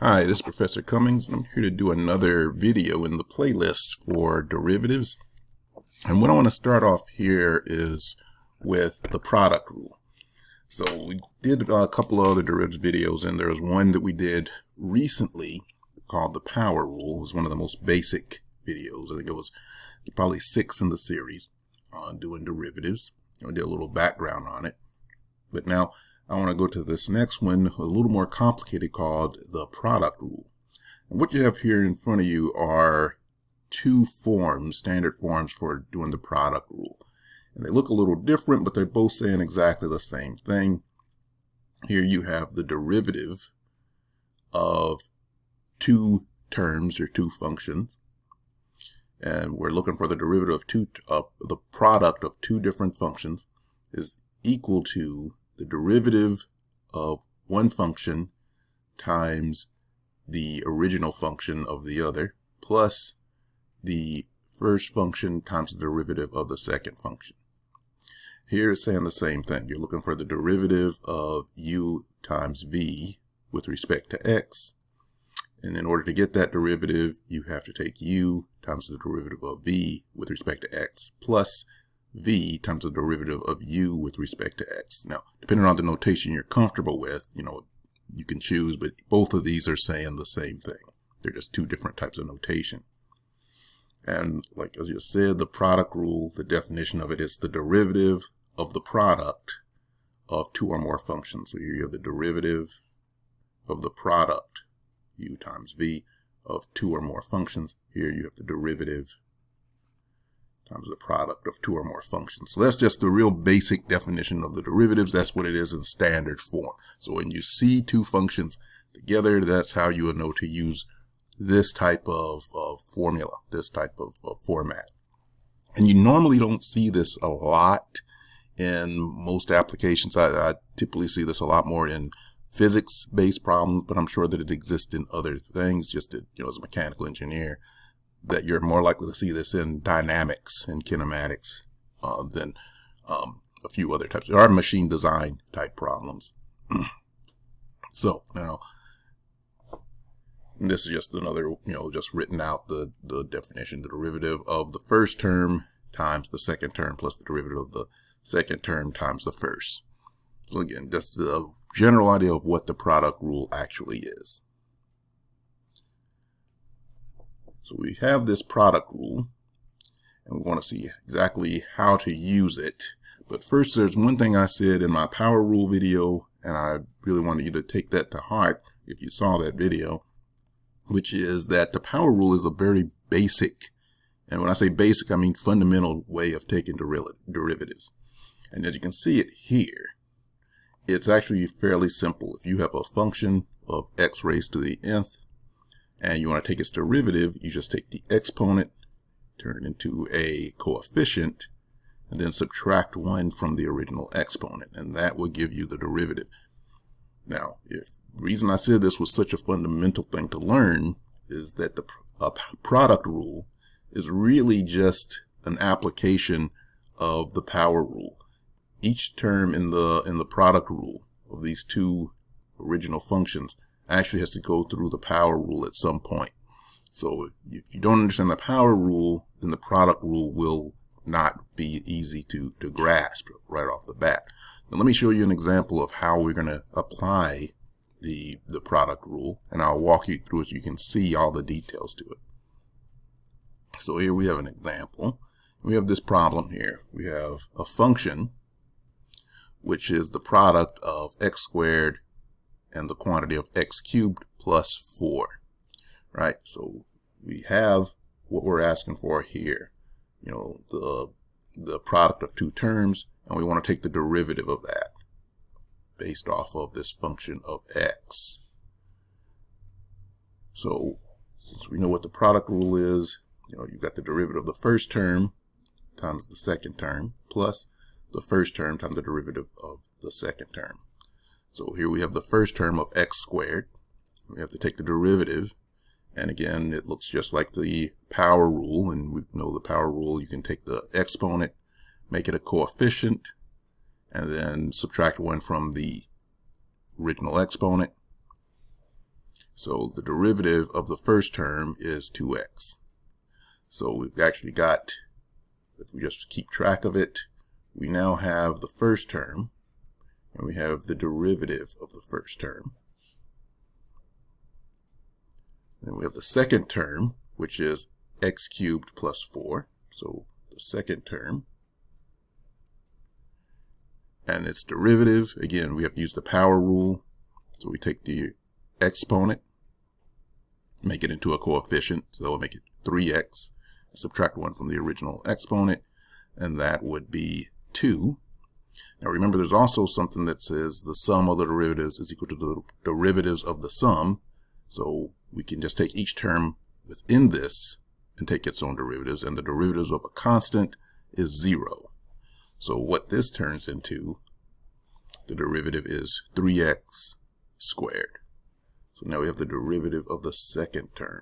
Hi, this is Professor Cummings, and I'm here to do another video in the playlist for derivatives. And what I want to start off here is with the product rule. So we did a couple of other derivatives videos, and there was one that we did recently called the power rule. It was one of the most basic videos. I think it was probably 6 in the series on doing derivatives. I did a little background on it. But now I want to go to this next one, a little more complicated, called the product rule. And what you have here in front of you are two forms, standard forms for doing the product rule. And they look a little different, but they're both saying exactly the same thing. Here you have the derivative of two terms or two functions. And we're looking for the derivative of the product of two different functions is equal to the derivative of one function times the original function of the other plus the first function times the derivative of the second function. Here it's saying the same thing. You're looking for the derivative of u times v with respect to x. And in order to get that derivative, you have to take u times the derivative of v with respect to x plus v times the derivative of u with respect to x. Now, depending on the notation you're comfortable with, you can choose, but both of these are saying the same thing. They're just two different types of notation. And like as you said, the product rule, the definition of it is the derivative of the product of two or more functions. So here you have the derivative of the product, u times v, of two or more functions. Here you have the derivative times the product of two or more functions. So that's just the real basic definition of the derivatives. That's what it is in standard form. So when you see two functions together, that's how you would know to use this type of formula, this type of format. And you normally don't see this a lot in most applications. I typically see this a lot more in physics-based problems, but I'm sure that it exists in other things, just that, as a mechanical engineer, that you're more likely to see this in dynamics and kinematics than a few other types. There are machine design type problems. So now, this is just another, just written out the definition, the derivative of the first term times the second term plus the derivative of the second term times the first. So again, just the general idea of what the product rule actually is. So we have this product rule, and we want to see exactly how to use it. But first, there's one thing I said in my power rule video, and I really wanted you to take that to heart if you saw that video, which is that the power rule is a very basic, and when I say basic, I mean fundamental way of taking derivatives. And as you can see it here, it's actually fairly simple. If you have a function of x raised to the nth, and you want to take its derivative, you just take the exponent, turn it into a coefficient, and then subtract 1 from the original exponent, and that will give you the derivative. Now, the reason I said this was such a fundamental thing to learn is that the product rule is really just an application of the power rule. Each term in the product rule of these two original functions actually has to go through the power rule at some point. So if you don't understand the power rule, then the product rule will not be easy to grasp right off the bat. Now let me show you an example of how we're going to apply the product rule, and I'll walk you through it so you can see all the details to it. So here we have an example. We have this problem here. We have a function which is the product of x squared and the quantity of x cubed plus 4, right? So we have what we're asking for here, the product of two terms, and we want to take the derivative of that based off of this function of x. So since we know what the product rule is, you've got the derivative of the first term times the second term plus the first term times the derivative of the second term. So here we have the first term of x squared. We have to take the derivative. And again, it looks just like the power rule. And we know the power rule, you can take the exponent, make it a coefficient, and then subtract 1 from the original exponent. So the derivative of the first term is 2x. So we've actually got, if we just keep track of it, we now have the first term, and we have the derivative of the first term. Then we have the second term, which is x cubed plus 4. So the second term. And its derivative, again, we have to use the power rule. So we take the exponent, make it into a coefficient, so we'll make it 3x, subtract 1 from the original exponent, and that would be 2. Now remember, there's also something that says the sum of the derivatives is equal to the derivatives of the sum, so we can just take each term within this and take its own derivatives, and the derivatives of a constant is 0. So what this turns into, the derivative is 3x squared. So now we have the derivative of the second term.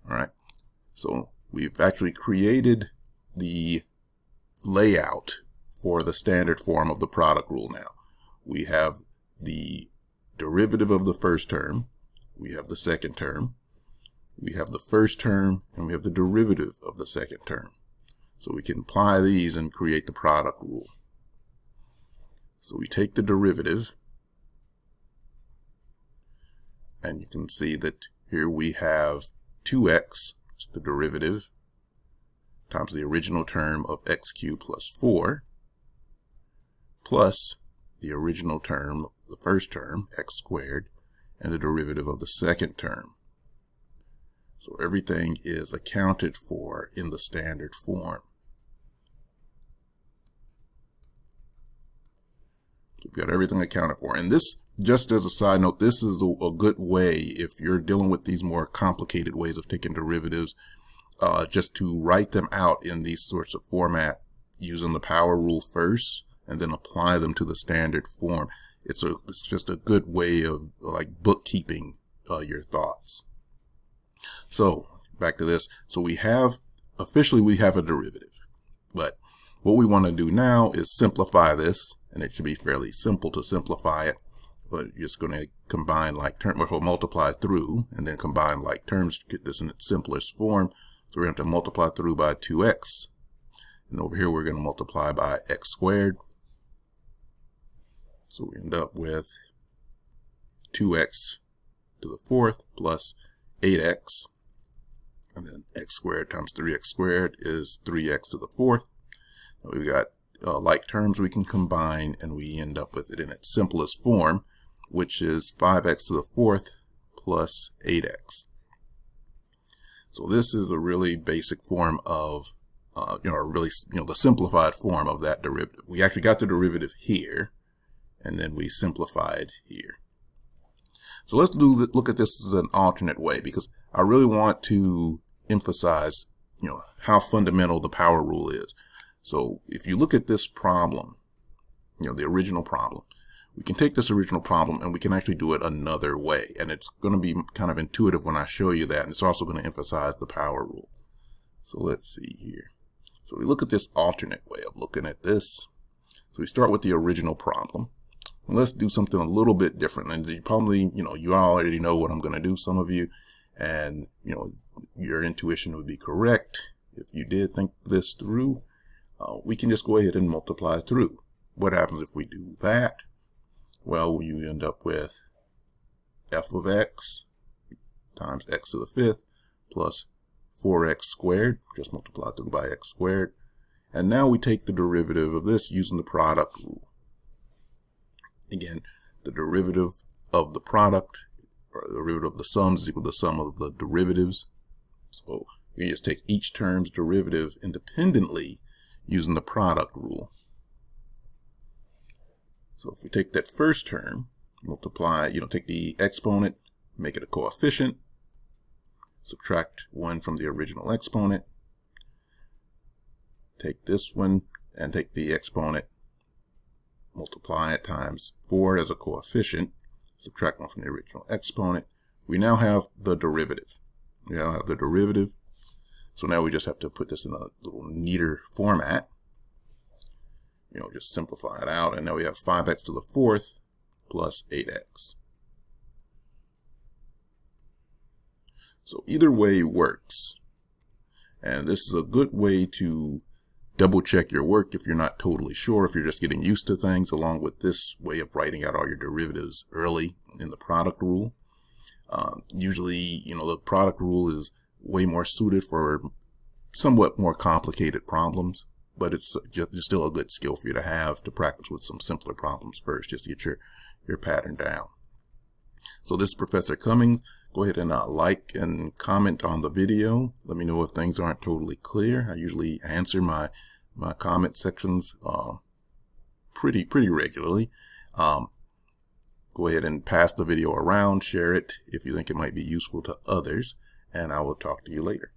All right. So we've actually created the layout for the standard form of the product rule now. We have the derivative of the first term. We have the second term. We have the first term, and we have the derivative of the second term. So we can apply these and create the product rule. So we take the derivative, and you can see that here we have 2x, it's the derivative, times the original term of x cubed plus 4, plus the original term, the first term, x squared, and the derivative of the second term. So everything is accounted for in the standard form. We've got everything accounted for. And this, just as a side note, this is a good way if you're dealing with these more complicated ways of taking derivatives, just to write them out in these sorts of format using the power rule first and then apply them to the standard form. It's just a good way of like bookkeeping your thoughts. So back to this. So we have, officially we have a derivative, but what we want to do now is simplify this, and it should be fairly simple to simplify it. But you're just going to combine like terms, or multiply through, and then combine like terms to get this in its simplest form. So we're going to have to multiply through by 2x. And over here we're going to multiply by x squared. So we end up with 2x to the fourth plus 8x. And then x squared times 3x squared is 3x to the fourth. Now we've got like terms we can combine, and we end up with it in its simplest form, which is 5x to the fourth plus 8x. So this is a really basic form of, the simplified form of that derivative. We actually got the derivative here, and then we simplified here. So let's look at this as an alternate way, because I really want to emphasize, how fundamental the power rule is. So if you look at this problem, the original problem, we can take this original problem and we can actually do it another way. And it's going to be kind of intuitive when I show you that. And it's also going to emphasize the power rule. So let's see here. So we look at this alternate way of looking at this. So we start with the original problem. And let's do something a little bit different. And you probably, you already know what I'm going to do, some of you. And, your intuition would be correct. If you did think this through, we can just go ahead and multiply through. What happens if we do that? Well, you end up with f of x times x to the fifth plus 4x squared, just multiply through by x squared. And now we take the derivative of this using the product rule. Again, the derivative of the product, or the derivative of the sums, is equal to the sum of the derivatives. So we just take each term's derivative independently using the product rule. So if we take that first term, multiply, take the exponent, make it a coefficient, subtract 1 from the original exponent, take this one and take the exponent, multiply it times 4 as a coefficient, subtract 1 from the original exponent. We now have the derivative. We now have the derivative. So now we just have to put this in a little neater format. Just simplify it out. And now we have 5x to the fourth plus 8x. So either way works. And this is a good way to double check your work if you're not totally sure, if you're just getting used to things, along with this way of writing out all your derivatives early in the product rule. Usually, the product rule is way more suited for somewhat more complicated problems, but it's just still a good skill for you to have to practice with some simpler problems first, just to get your pattern down. So this is Professor Cummings. Go ahead and like and comment on the video. Let me know if things aren't totally clear. I usually answer my comment sections pretty regularly. Go ahead and pass the video around, share it if you think it might be useful to others, and I will talk to you later.